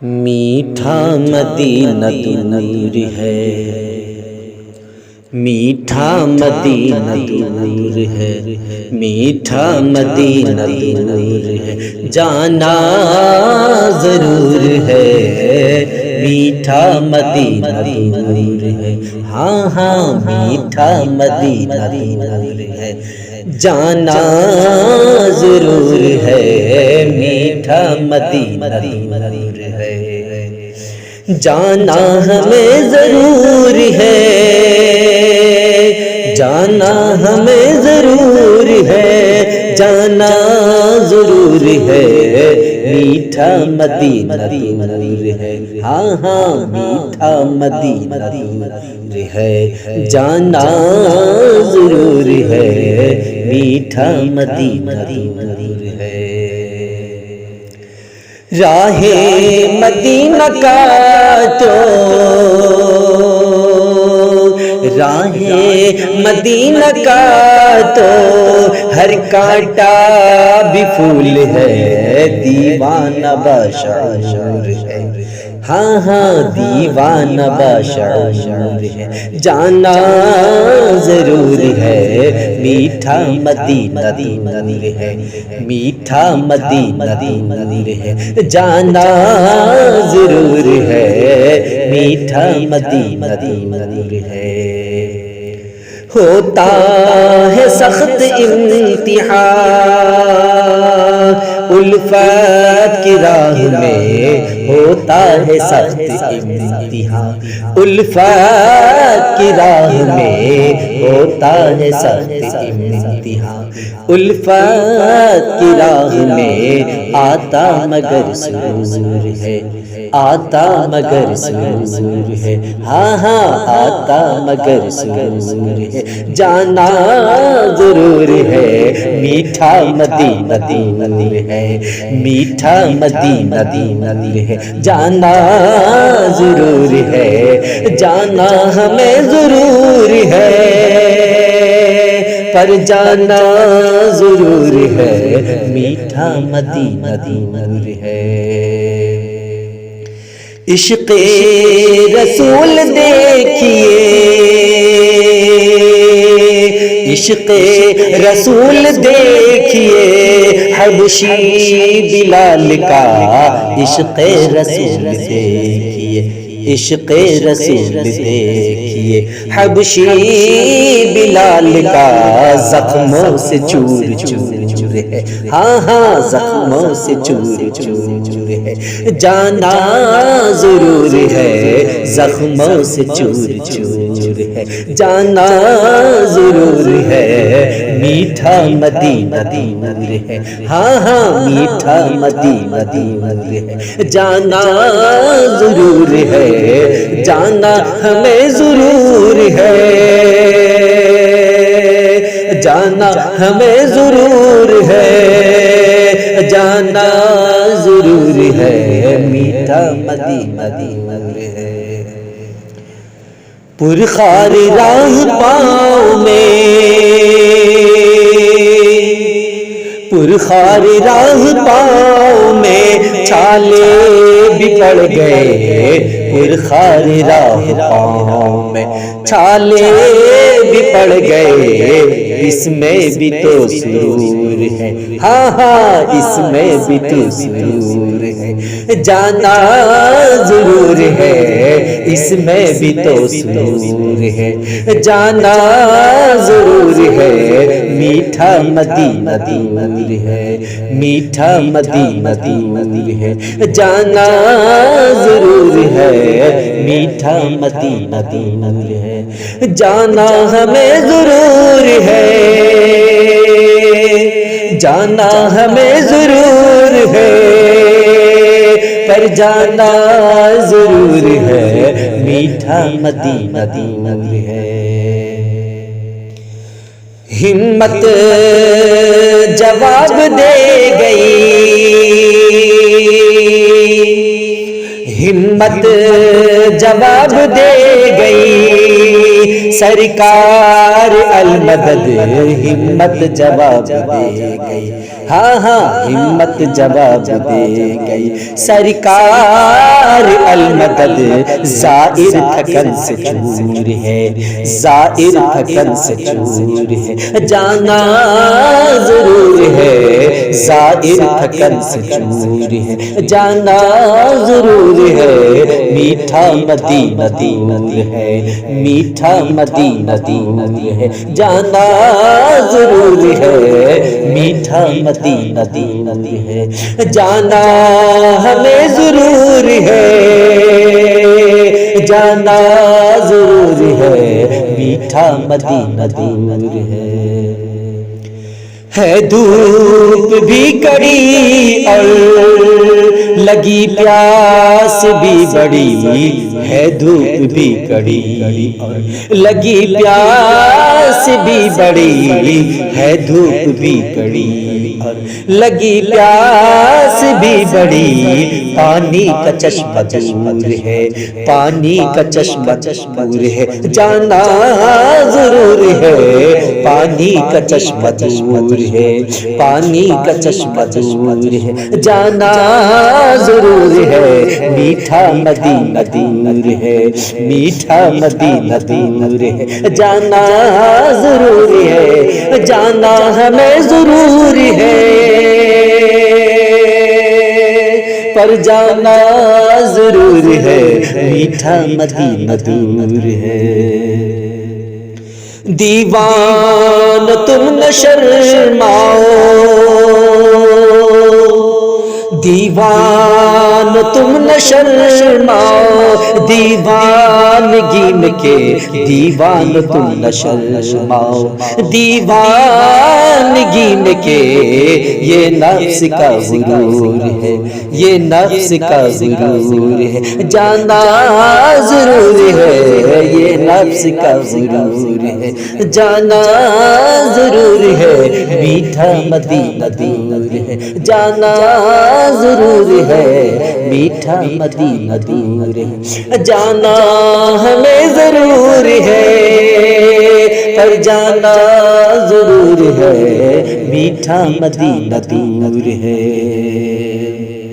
میٹھا مدینہ دور ہے، میٹھا مدینہ دور ہے، میٹھا مدینہ دور ہے، جانا ضرور ہے، میٹھا مدینہ دور ہے، ہاں ہاں میٹھا مدینہ دور ہے، جانا ضرور ہے، میٹھا مدینہ دور ہے، جانا ہمیں ضرور ہے، جانا ہمیں ضرور ہے، جانا ضرور ہے، میٹھا مدینہ دور ہے، ہاں ہاں میٹھا مدینہ دور ہے، جانا ضرور ہے، میٹھا مدینہ دور ہے۔ راہ مدینہ کاٹو، راہ مدینہ کاٹو، ہر کانٹا بھی پھول ہے، دیوانہ باشعور ہے، ہاں ہاں دیوانہ باشعور ہے، جانا ضرور ہے، میٹھا مدینہ دور ہے، میٹھا مدینہ دور ہے، جانا ضرور ہے، میٹھا مدینہ دور ہے۔ ہوتا ہے سخت امتحان الفت کی راہ میں، ہوتا ہے سخت امتحان الفت کی راہ میں، ہوتا ہے سخت امتحان الفت کی راہ میں، آتا مگر سرور ہے، آتا مگر سرور ہے، ہاں ہاں آتا مگر سرور ہے، جانا ضرور ہے، میٹھا مدینہ دور ہے، میٹھا مدینہ دور ہے، جانا ضرور ہے، جانا ہمیں ضرور ہے، پر جانا ضرور ہے، میٹھا مدینہ دور ہے۔ عشق رسول دیکھیے، عشق رسول دیکھیے، حبشی بلال کا عشق رسول دیکھیے، عشق رسول دیکھیے، حبشی بلال کا زخموں سے چور چور ہے، ہاں ہاں زخموں سے چور چور ہے، جانا ضرور ہے، زخموں سے چور چور ہے، جانا ضرور ہے، میٹھا مدینہ دور ہے، ہاں ہاں میٹھا مدینہ دور ہے، جانا ضرور ہے، جانا ہمیں ضرور ہے، جانا ہمیں ضرور ہے، جانا ضرور ہے، میٹھا مدینہ دور ہے۔ پرخار راہ پاؤں میں، پرخار راہ پاؤں میں، چھالے بھی پڑ گئے، پرخار راہ پاؤں میں، چھالے بھی پڑ گئے، اس میں بھی تو سرور ہے، ہاں ہاں اس میں بھی تو سرور ہے، جانا ضرور ہے، اس میں بھی تو سرور ہے، جانا ضرور ہے، میٹھا مدینہ دور ہے، میٹھا مدینہ دور ہے، جانا ضرور ہے، میٹھا مدینہ دور ہے، جانا ہمیں ضرور ہے، جانا ہمیں ضرور ہے، پر جانا ضرور ہے، میٹھا مدینہ دور ہے۔ ہمت جواب دے گئی، ہمت جواب دے گئی، سرکار المدد ہمت جواب دے گئی، ہاں ہاں ہمت جواب دے گئی سرکار المدد زائر تھکن سے چور ہے زائر تھکن سے چور ہے جانا ضرور ہے زائر تھکن سے چور ہے جانا ضرور ہے میٹھا مدینہ دور ہے میٹھا مدینہ دور ہے جانا ضرور ہے میٹھا مدینہ دور ہے جانا ہمیں ضرور ہے جانا ضرور ہے میٹھا مدینہ دور ہے دھوپ بھی کڑی اور لگی پیاس بھی بڑی ہے دھوپ بھی کڑی لگی پیاس بھی بڑی ہے دھوپ بھی کڑی لگی پیاس بھی بڑی پانی کا چشمہ دور ہے پانی کا چشمہ دور ہے جانا ضرور ہے پانی کا چشمہ دور ہے پانی کا چشمہ دور ہے جانا ضرور ہے میٹھا مدینہ دور ہے میٹھا مدینہ دور ہے جانا ضرور ہے جانا ہمیں ضرور ہے پر جانا ضرور ہے میٹھا مدینہ دور ہے دیوان تم نہ شرماؤ دیوان تم نہ شرماؤ دیوانگی میں کے دیوان تم نہ شرماؤ دیوانگی میں کے یہ نفس کا غرور ہے یہ نفس کا غرور ہے جانا ضرور ہے یہ نفس کا غرور ہے جانا ضرور ہے میٹھا مدینہ دور ہے جانا ضرور ہے میٹھا مدینہ دور ہے جانا ہمیں ضرور ہے پر جانا ضرور ہے میٹھا مدینہ دور ہے